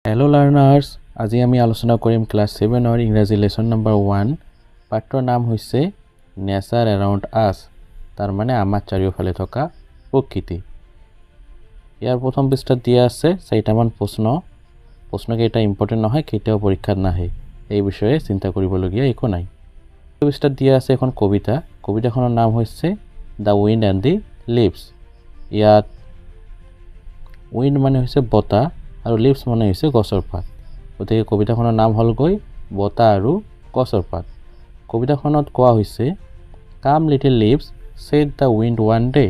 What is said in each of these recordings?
Hello learners, আজি আমি আলোচনা কৰিম ক্লাস 7 ৰ ইংৰাজী লেসন নম্বৰ 1 পাঠৰ নাম হৈছে নেচাৰ এৰাউণ্ড আস তাৰ মানে আমাৰ চাৰিওফালে থকা প্ৰকৃতি। ইয়াৰ প্ৰথম পৃষ্ঠাত দিয়া আছে চাৰিটামান প্ৰশ্নকেইটা ইম্পৰ্টেণ্ট নহয়, কেতিয়াও পৰীক্ষাত নাহে, এই বিষয়ে চিন্তা কৰিবলগীয়া একো নাই। পৃষ্ঠাত দিয়া আছে এখন কবিতাখনৰ নাম হৈছে the wind and the leaves. ইয়াত উইণ্ড মানে হৈছে বতাহ আৰু লিভছ মানে হৈছে গছৰ পাত। গতিকে কবিতাখনৰ নাম হ'লগৈ বতাহ আৰু গছৰ পাত। কবিতাখনত কোৱা হৈছে come little leaves said the wind one day.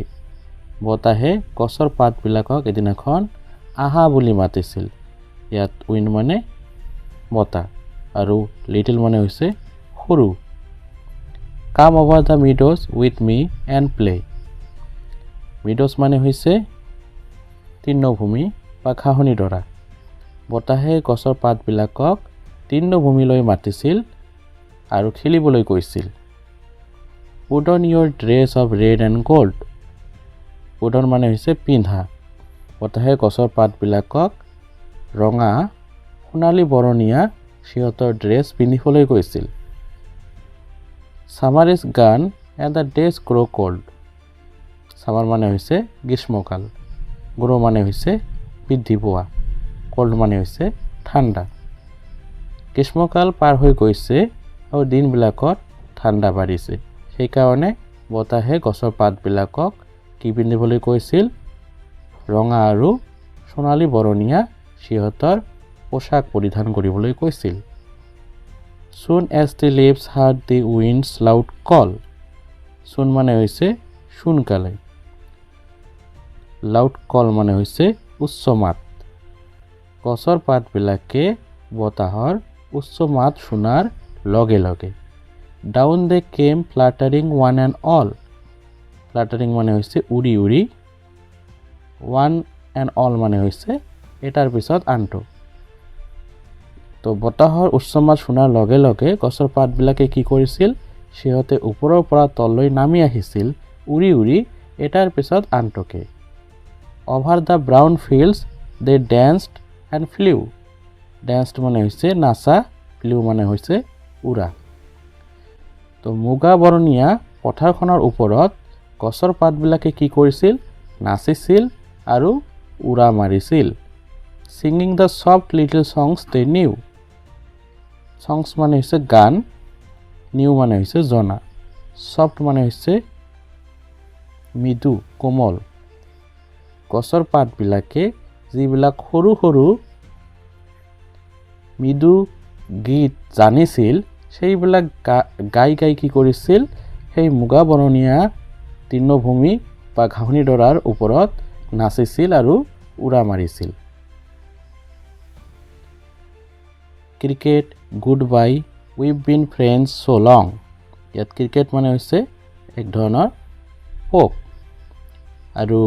বতাহে গছৰ পাতবিলাকক এদিনাখন আহা বুলি মাতিছিল। ইয়াত উইণ্ড মানে বতাহ আৰু লিটিল মানে হৈছে সৰু। কাম over the meadows with me and play. Meadows মানে হৈছে তৃণভূমি বা ঘাঁহনি ডৰা। বতাহে গছৰ পাতবিলাকক তৃণভূমিলৈ মাতিছিল আৰু খেলিবলৈ কৈছিল। Put on your dress of red and gold. Put on মানে হৈছে পিন্ধা। বতাহে গছৰ পাতবিলাকক ৰঙা সোণালী বৰণীয়া সিহঁতৰ ড্ৰেছ পিন্ধিবলৈ কৈছিল। Summer is gone and the days grow' cold. Summer মানে হৈছে গ্ৰীষ্মকাল, গ্ৰ' মানে হৈছে বৃদ্ধি পোৱা, ক'ল্ড মানে হৈছে ঠাণ্ডা। গ্ৰীষ্মকাল পাৰ হৈ গৈছে আৰু দিনবিলাকত ঠাণ্ডা বাঢ়িছে, সেইকাৰণে বতাহে গছৰ পাতবিলাকক কি পিন্ধিবলৈ কৈছিল? ৰঙা আৰু সোণালী বৰণীয়া সিহঁতৰ পোছাক পৰিধান কৰিবলৈ কৈছিল। Soon as the leaves heard the wind's loud call. Soon মানে হৈছে সোনকালে, লাউড কল মানে হৈছে উচ্চ মাত। গছৰ পাতবিলাকে বতাহৰ উচ্চ মাত শুনাৰ লগে লগে down they came fluttering one and all. Fluttering মানে হৈছে উৰি উৰি, ওৱান এণ্ড অল মানে হৈছে এটাৰ পিছত আনটো। তো বতাহৰ উচ্চ মাত শুনাৰ লগে লগে গছৰ পাতবিলাকে কি কৰিছিল? সিহঁতে ওপৰৰ পৰা তললৈ নামি আহিছিল উৰি উৰি এটাৰ পিছত আনটোকে। Over the brown fields they danced and flew. Danced মানে হৈছে নাচা, ফ্লিউ মানে হৈছে উৰা। তো মুগা বৰণীয়া পথাৰখনৰ ওপৰত গছৰ পাতবিলাকে কি কৰিছিল? নাচিছিল আৰু উৰা মাৰিছিল। Singing the soft little songs they knew. Songs মানে হৈছে গান, নিউ মানে হৈছে জনা, ছফ্ট মানে হৈছে মৃদু কোমল। গছৰ পাতবিলাকে যিবিলাক সৰু সৰু মৃদু গীত জানিছিল সেইবিলাক গাই গাই কি কৰিছিল? সেই মুগা বৰণীয়া তৃণভূমি বা ঘাঁহনি ডৰাৰ ওপৰত নাচিছিল আৰু উৰা মাৰিছিল। Cricket goodbye we've been friends so' long. ইয়াত ক্ৰিকেট মানে হৈছে এক ধৰণৰ পোক আৰু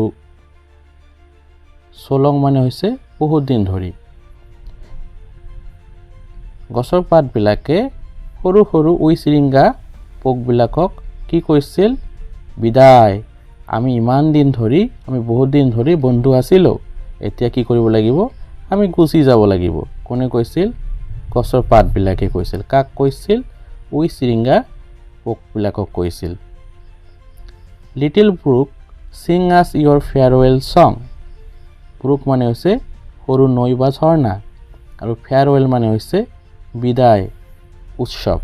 ছ' লং মানে হৈছে বহুত দিন ধৰি। গছৰ পাতবিলাকে সৰু সৰু উই চিৰিংগা পোকবিলাকক কি কৈছিল? বিদায়, আমি ইমান দিন ধৰি, আমি বহুত দিন ধৰি বন্ধু আছিলোঁ, এতিয়া কি কৰিব লাগিব? আমি গুচি যাব লাগিব। কোনে কৈছিল? গছৰ পাতবিলাকে কৈছিল। কাক কৈছিল? উই চিৰিংগা পোকবিলাকক কৈছিল। লিটিল ব্ৰুক ছিং আছ ইয়ৰ ফেয়াৰৱেল ছং। ব্ৰুক মানে হৈছে সৰু নৈ বা ঝৰ্ণা আৰু ফেয়াৰৱেল মানে হৈছে বিদায় উৎসৱ।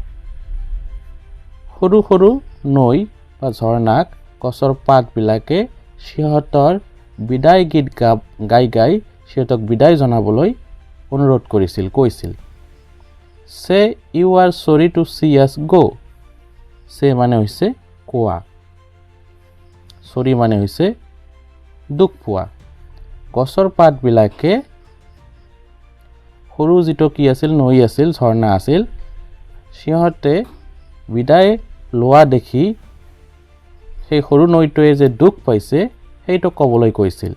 সৰু সৰু নৈ বা ঝৰ্ণাক গছৰ পাতবিলাকে সিহঁতৰ বিদায় গীত গাই গাই সিহঁতক বিদায় জনাবলৈ অনুৰোধ কৰিছিল, কৈছিল। চে ইউ আৰ চৰি টু চি আছ গ'। চে মানে হৈছে কোৱা, চৰি মানে হৈছে দুখ পোৱা। গছৰ পাতবিলাকে সৰু যিটো কি আছিল? নৈ আছিল, ঝৰ্ণা আছিল, সিহঁতে বিদায় লোৱা দেখি সেই সৰু নৈটোৱে যে দুখ পাইছে সেইটো ক'বলৈ কৈছিল।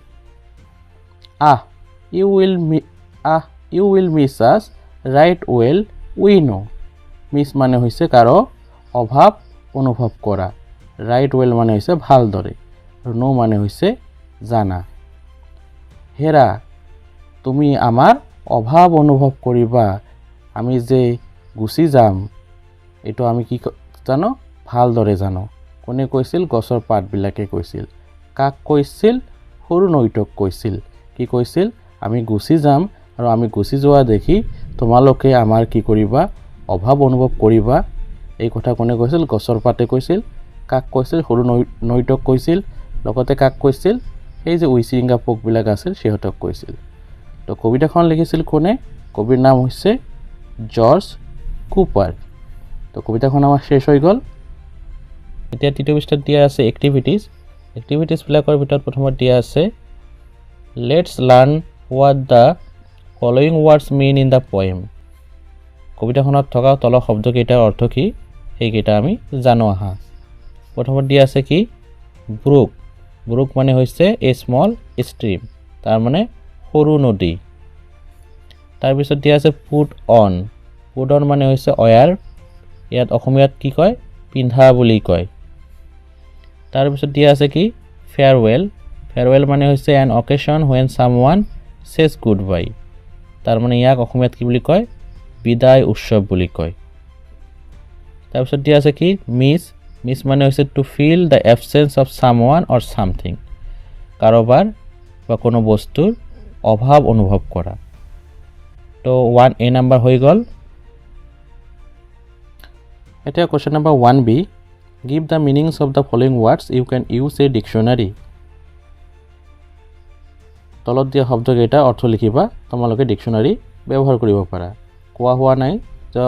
ইউ উইল মিছ আছ ৰাইট ৱেল উই ন'। মিছ মানে হৈছে কাৰো অভাৱ অনুভৱ কৰা, ৰাইট ৱেল মানে হৈছে ভালদৰে, আৰু ন' মানে হৈছে জানা। হেৰা, তুমি আমাৰ অভাৱ অনুভৱ কৰিবা আমি যে গুচি যাম এইটো আমি কি জানো ভালদৰে জানো কোনে কৈছিল গছৰ পাতবিলাকে কৈছিল কাক কৈছিল সৰু নৈতক কৈছিল কি কৈছিল আমি গুচি যাম আৰু আমি গুচি যোৱা দেখি তোমালোকে আমাৰ কি কৰিবা অভাৱ অনুভৱ কৰিবা এই কথা কোনে কৈছিল গছৰ পাতে কৈছিল কাক কৈছিল সৰু নৈতক কৈছিল লগতে কাক কৈছিল এই যে উইচিৰিঙ্গা পোকবিলাক আছিল সিহঁতক কৈছিল তো কবিতাখন লিখিছিল কোনে কবিৰ নাম হৈছে জৰ্জ কুপাৰ তো কবিতাখন আমাৰ শেষ হৈ গ'ল এতিয়া তৃতীয় পৃষ্ঠাত দিয়া আছে এক্টিভিটিজ বিলাকৰ ভিতৰত প্ৰথমত দিয়া আছে let's learn what the following words mean in the poem কবিতাখনত থকা তলৰ শব্দকেইটাৰ অৰ্থ কি সেইকেইটা আমি জানো আহা প্ৰথমত দিয়া আছে কি ব্ৰুক মানে হৈছে এ স্মল ষ্ট্ৰীম তাৰ মানে সৰু নদী তাৰপিছত দিয়া আছে পুট অন মানে হৈছে অয়াৰ ইয়াত অসমীয়াত কি কয় পিন্ধা বুলি কয় তাৰপিছত দিয়া আছে কি ফেয়াৰৱেল মানে হৈছে N occasion when someone says goodbye তাৰ মানে ইয়াক অসমীয়াত কি বুলি কয় বিদায় উৎসৱ বুলি কয় তাৰপিছত দিয়া আছে কি মিছ মানে হৈছে to feel the absence of someone or something কাৰোবাৰ বা কোনো বস্তুৰ অভাৱ অনুভৱ কৰা তো 1A নাম্বাৰ হৈ গ'ল এতিয়া question number 1B give the meanings of the following words you can use a dictionary তলত দিয়া শব্দকেইটা অৰ্থ লিখিবা তোমালোকে ডিকচনাৰী ব্যৱহাৰ কৰিব পাৰা কোৱা হোৱা নাই যে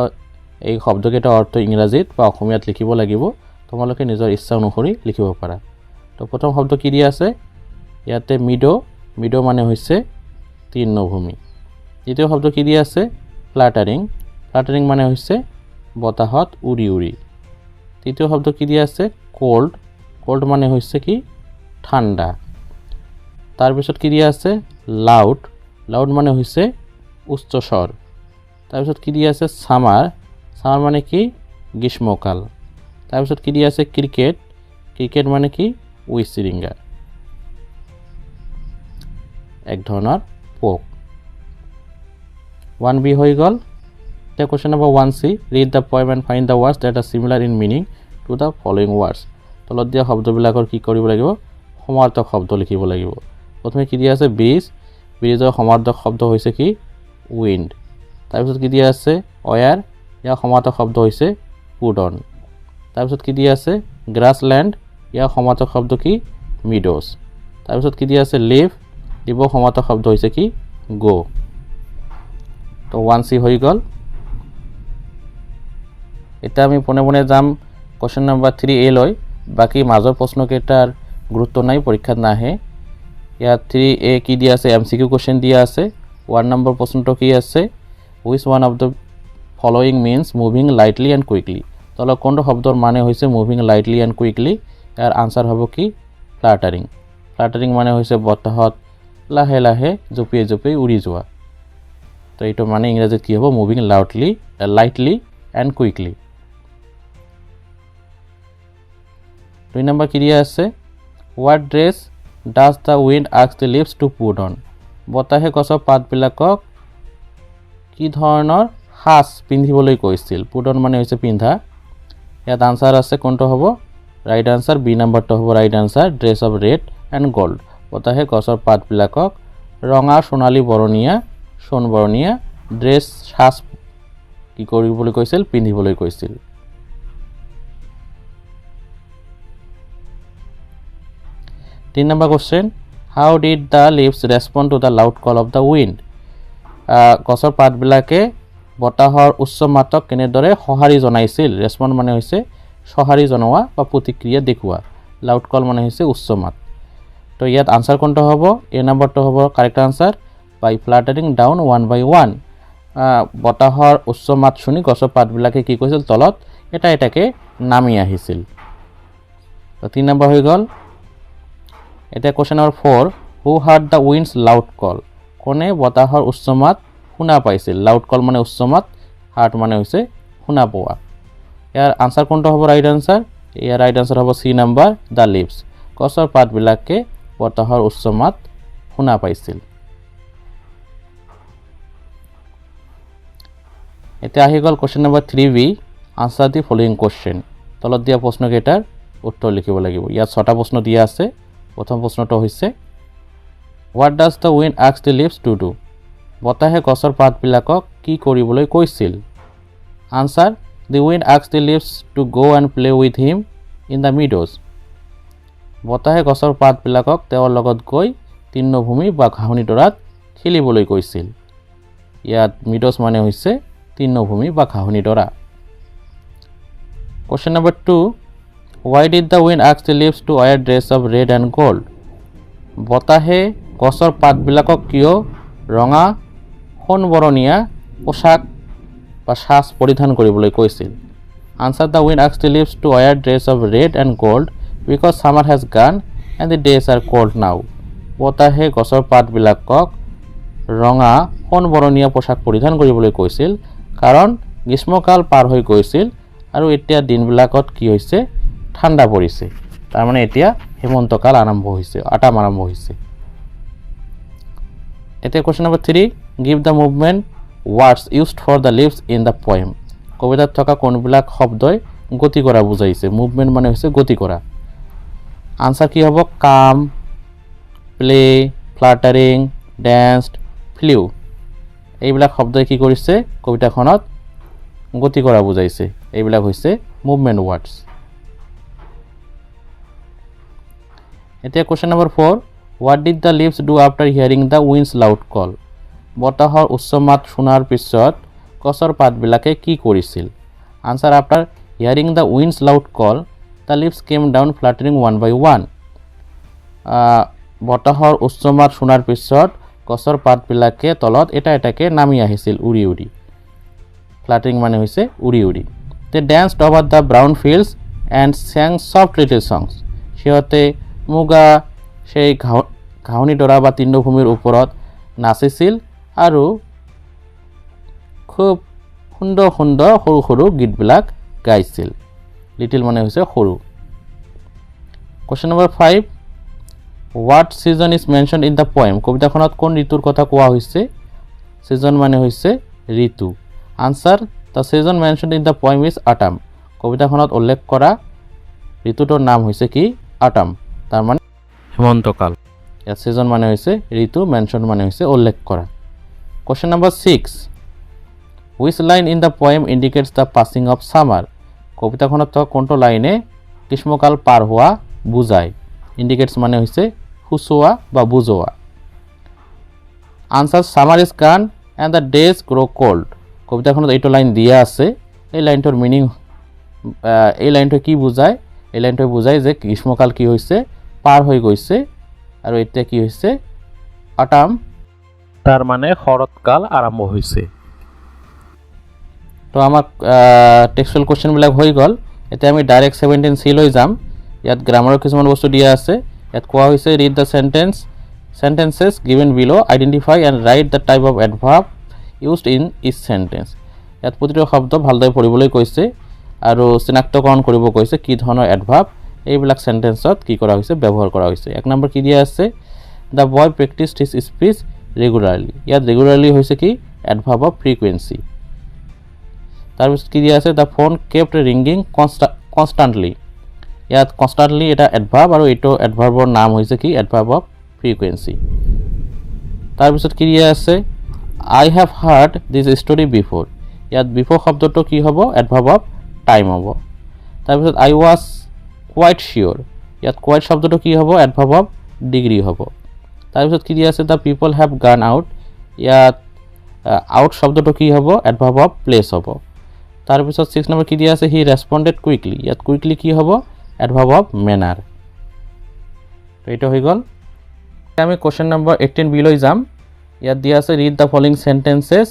এই শব্দকেইটা অৰ্থ ইংৰাজীত বা অসমীয়াত লিখিব লাগিব তোমালোকে নিজৰ ইচ্ছা অনুসৰি লিখিব পাৰা তো প্ৰথম শব্দ কি দিয়া আছে ইয়াতে মিডো মানে হৈছে তৃণভূমি দ্বিতীয় শব্দ কি দিয়া আছে ফ্লাটাৰিং মানে হৈছে বতাহত উৰি তৃতীয় শব্দ কি দিয়া আছে কোল্ড মানে হৈছে কি ঠাণ্ডা তাৰপিছত কি দিয়া আছে লাউড মানে হৈছে উচ্চ স্বৰ তাৰপিছত কি দিয়া আছে সামাৰ মানে কি গ্ৰীষ্মকাল তাৰপিছত কি দিয়া আছে ক্ৰিকেট মানে কি উইচিৰিঙ্গা এক ধৰণৰ পোক 1B হৈ গ'ল এতিয়া question number 1C read the poem and find the words that are similar in meaning to the following words তলত দিয়া শব্দবিলাকৰ কি কৰিব লাগিব সমাৰ্থক শব্দ লিখিব লাগিব প্ৰথমে কি দিয়া আছে ব্ৰিজৰ সমাৰ্থক শব্দ হৈছে কি উইণ্ড তাৰপিছত কি দিয়া আছে অয়াৰ ইয়াৰ সমাৰ্থক শব্দ হৈছে পুট-অন তাৰপিছত কি দিয়া আছে গ্ৰাছলেণ্ড ইয়াৰ সমাৰ্থক শব্দ কি মিডোজ তাৰপিছত কি দিয়া আছে লিভৰ সমাৰ্থক শব্দ হৈছে কি গো তো 1C হৈ গ'ল এতিয়া আমি পোনে যাম কোৱেশ্চন নম্বৰ 3A লৈ বাকি মাজৰ প্ৰশ্নকেইটাৰ গুৰুত্ব নাই পৰীক্ষাত নাহে ইয়াত 3A কি দিয়া আছে MCQ কোৱেশ্চন দিয়া আছে 1 নম্বৰ প্ৰশ্নটো কি আছে which one of the following means moving lightly and quickly তলত কোনটো শব্দৰ মানে হৈছে moving lightly and quickly year answer হ'ব কি ফ্লাটাৰিং মানে হৈছে বতাহত লাহে লাহে জপিয়ে উৰি যোৱা তো এইটো মানে ইংৰাজীত কি হ'ব moving lightly and quickly 2 number কি দিয়া আছে what dress does the wind ask the leaves to put on বতাহে গছৰ পাতবিলাকক কি ধৰণৰ সাজ পিন্ধিবলৈ কৈছিল put on মানে হৈছে পিন্ধা ইয়াত আনসাৰ আছে কোনটো হ'ব ৰাইট আনসাৰ বি নম্বৰটো হ'ব right answer dress of red and gold বতাহে গছৰ পাতবিলাকক ৰঙা সোণালী সোণবৰণীয়া ড্ৰেছ সাজ কি কৰিবলৈ কৈছিল পিন্ধিবলৈ কৈছিল 3 number question how did the leaves respond to the loud call of the wind গছৰ পাতবিলাকে বতাহৰ উচ্চ মাতক কেনেদৰে সঁহাৰি জনাইছিল ৰেসপন্ড মানে হৈছে সঁহাৰি জনোৱা বা প্ৰতিক্ৰিয়া দেখুৱা লাউড কল মানে হৈছে উচ্চ মাত তো ইয়াত আনসাৰ কোনটো হ'ব এ নম্বৰটো হ'ব correct answer by fluttering down 1 by 1 বতাহৰ উচ্চ মাত শুনি গছৰ পাতবিলাকে কি কৈছিল তলত এটাকে নামি আহিছিল তো 3 নম্বৰ হৈ গ'ল এটা question number 4 who heard the winds loud call কোনে বতাহৰ উচ্চ মাত শুনা পাইছিল লাউড কল মানে উচ্চ মাত হাৰ্ড মানে হৈছে শুনা পোৱা ইয়াৰ আনসাৰ কোনটো হ'ব ৰাইট আনসাৰ ইয়াৰ ৰাইট আনসাৰ হ'ব সি নম্বৰ দ্য লিভস গছৰ পাতবিলাকে বতাহৰ উচ্চ মাত শুনা পাইছিল এতিয়া আহি গ'ল question number 3B, answer the following question. তলত দিয়া প্ৰশ্নকেইটাৰ উত্তৰ লিখিব লাগিব। ইয়াত 6টা প্ৰশ্ন দিয়া আছে। প্ৰথম প্ৰশ্নটো হৈছে what does the wind ask the leaves to do? বতাহে গছৰ পাতবিলাকক কি কৰিবলৈ কৈছিল? Answer the wind ask the leaves to go and play with him in the meadows. বতাহে গছৰ পাতবিলাকক তেওঁৰ লগত গৈ তৃণভূমি বা ঘাঁহনি ডৰাত খেলিবলৈ কৈছিল। ইয়াত মিডোজ মানে হৈছে তৃণভূমি বা ঘাঁহনি ডৰা। Question number 2, why did the wind ask the leaves to wear dress of red and gold? বতাহে গছৰ পাতবিলাকক কিয় ৰঙা সোণবৰণীয়া পোছাক বা সাজ পৰিধান কৰিবলৈ কৈছিল? Answer the wind asked the leaves to wear dress of red and gold because summer has gone and the days are cold now. বতাহে গছৰ পাতবিলাকক ৰঙা সোণবৰণীয়া পোছাক পৰিধান কৰিবলৈ কৈছিল কাৰণ গ্ৰীষ্মকাল পাৰ হৈ গৈছিল আৰু এতিয়া দিনবিলাকত কি হৈছে ঠাণ্ডা পৰিছে। তাৰ মানে এতিয়া হেমন্তকাল আৰম্ভ হৈছে, আটাম আৰম্ভ হৈছে। এতিয়া question number 3, give the movement words used for the leaves in the poem. কবিতাত থকা কোনবিলাক শব্দই গতি কৰা বুজাইছে? মুভমেণ্ট মানে হৈছে গতি কৰা। আনসাৰ কি হ'ব? কাম, প্লে, ফ্লাটাৰিং, ডেন্সড, ফ্লিউ। এইবিলাক শব্দই কি কৰিছে? কবিতাখনত গতি কৰা বুজাইছে। এইবিলাক হৈছে মুভমেণ্ট ৱাৰ্ডছ। এতিয়া question number 4, what did the leaves do after hearing the winds loud call? বতাহৰ উচ্চ মাত শুনাৰ পিছত গছৰ পাতবিলাকে কি কৰিছিল? Answer after hearing the winds loud call the leaves came down fluttering one by one. বতাহৰ উচ্চ মাত শুনাৰ পিছত গছৰ পাতবিলাকে তলত এটা এটাকে নামি আহিছিল উৰি উৰি। ফ্লাটাৰিং মানে হৈছে উৰি উৰি। They danced over the brown fields and sang soft little songs. সিহঁতে মুগা সেই ঘাঁহনি ডৰা বা তৃণভূমিৰ ওপৰত নাচিছিল আৰু খুব সুন্দৰ সুন্দৰ সৰু সৰু গীতবিলাক গাইছিল। লিটিল মানে হৈছে সৰু। Question number 5, what season is mention in the poem? কবিতাখনত কোন ঋতুৰ কথা কোৱা হৈছে? ছিজন মানে হৈছে ঋতু। Answer the season mention in the poem is autumn. কবিতাখনত উল্লেখ কৰা ঋতুটোৰ নাম হৈছে কি? অটাম, তাৰমানে হেমন্তকাল। ইয়াত ছিজন মানে হৈছে ঋতু, মেনশ্যন মানে হৈছে উল্লেখ কৰা। Question number 6, which line in the poem indicates the passing of summer? কবিতাখনত থকা কোনটো লাইনে গ্ৰীষ্মকাল পাৰ হোৱা বুজায়? ইণ্ডিকেটছ মানে হৈছে সূচোৱা বা বুজোৱা। Answer summer is gone and the days grow' cold. কবিতাখনত এইটো লাইন দিয়া আছে। এই লাইনটোৰ মিনিং, এই লাইনটো কি বুজায়? এই লাইনটোৱে বুজায় যে গ্ৰীষ্মকাল কি হৈছে পাৰ হৈ গৈছে আৰু এতিয়া কি হৈছে অটাম, তাৰ মানে শৰৎকাল আৰম্ভ হৈছে। তো আমাক টেক্সচুৱেল কুৱেশ্যনবিলাক হৈ গ'ল। এতিয়া আমি ডাইৰেক্ট 17C লৈ যাম। ইয়াত গ্ৰামাৰৰ কিছুমান বস্তু দিয়া আছে। ইয়াত কোৱা হৈছে read the sentences given below, identify and write the type of adverb used in each sentence. ইয়াত প্ৰতিটো শব্দ ভালদৰে পঢ়িবলৈ কৈছে আৰু চিনাক্তকৰণ কৰিব কৈছে কি ধৰণৰ এডভাৰ্ব এইবিলাক সেন্টেন্সত কি কৰা হৈছে ব্যৱহাৰ কৰা হৈছে। এক নম্বৰ কি দিয়া আছে? The boy practised his speech regularly. ইয়াত ৰেগুলাৰলি হৈছে কি এডভাৰ্ব অফ ফ্ৰিকুৱেঞ্চি। তাৰপিছত কি দিয়া আছে? The phone kept ringing constantly. ইয়াত কনষ্টাণ্টলি এটা এডভাৰ্ব আৰু এইটো এডভাৰ্বৰ নাম হৈছে কি এডভাৰ্ব অফ ফ্ৰিকুৱেঞ্চি। তাৰপিছত কি দিয়া আছে? I have heard this story before. ইয়াত বিফ'ৰ শব্দটো কি হ'ব? এডভাৰ্ব অফ টাইম হ'ব। তাৰপিছত আই ৱাজ কোৱাইট চিয়'ৰ। ইয়াত কোৱাইট শব্দটো কি হ'ব? এডভাৰ্ব অফ ডিগ্ৰী হ'ব। তাৰপিছত কি দিয়া আছে? দ্য পিপল হেভ গান আউট। ইয়াত আউট শব্দটো কি হ'ব? এডভাৰ্ব অফ প্লেচ হ'ব। তাৰপিছত 6 নম্বৰ কি দিয়া আছে? হি ৰেছপণ্ডেড কুইকলি। ইয়াত কুইকলি কি হ'ব? এডভাৰ্ব অফ মেনাৰ। তো এইটো হৈ গ'ল। আমি কুৱেশ্যন নম্বৰ 18B লৈ যাম। ইয়াত দিয়া আছে read the following sentences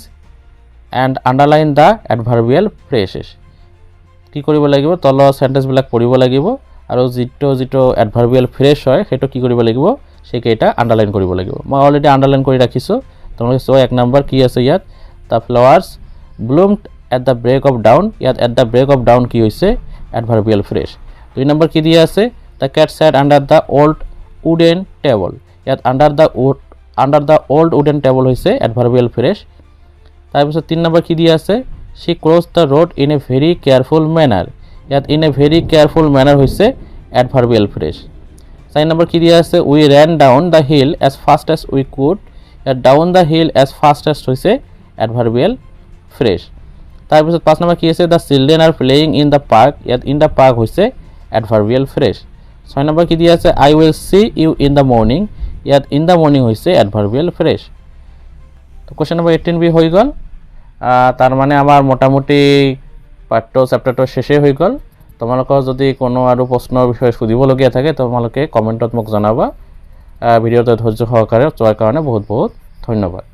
and underline the adverbial phrases. কি কৰিব লাগিব? তলৰ সেন্টেন্সবিলাক পঢ়িব লাগিব আৰু যিটো এডভাৰ্বিয়েল ফ্ৰেছ হয় সেইটো কি কৰিব লাগিব? সেইকেইটা আণ্ডাৰলাইন কৰিব লাগিব। মই অলৰেডি আণ্ডাৰলাইন কৰি ৰাখিছোঁ। তোমালোকে চোৱা 1 নম্বৰ কি আছে ইয়াত? The flowers bloomed at the break of dawn. ইয়াত at the break of dawn কি হৈছে? Adverbial phrase. 2 নম্বৰ কি দিয়া আছে? The cat sat under the old wooden table. ইয়াত under the old wooden table হৈছে এডভাৰ্বিয়েল ফ্ৰেছ। তাৰপিছত 3 number কি দিয়া আছে? She cross the road in a very careful manner ইয়াত in a very careful Menar হৈছে एडभार्बियल फ्रेज 4 নম্বৰ কি দিয়া আছে উই ran down the hill as fast as we could ইয়াত down the hill as fast as হৈছে एडभार्बियल फ्रेज তাৰ পিছত 5 number কি আছে the children are playing in the park ইয়াত in the park হৈছে एडभार्बियल फ्रेज 6 নম্বৰ কি দিয়া আছে I will see you in the morning ইয়াত in the morning হৈছে एडभार्बियल फ्रेज তো কোশ্চেন নম্বৰ 18 বি হৈ গল তাৰ মানে আমাৰ মোটামুটি পাঠ্য চ্যাপ্টাৰটো শেষে হৈ গল তোমালোকৰ যদি কোনো আৰু প্ৰশ্নৰ বিষয়ে সুধিবলগীয়া থাকে তোমালোকে কমেন্টত মোক জনাবা ভিডিওটো ধৈৰ্য সহকাৰে চোৱাৰ কাৰণে বহুত বহুত ধন্যবাদ।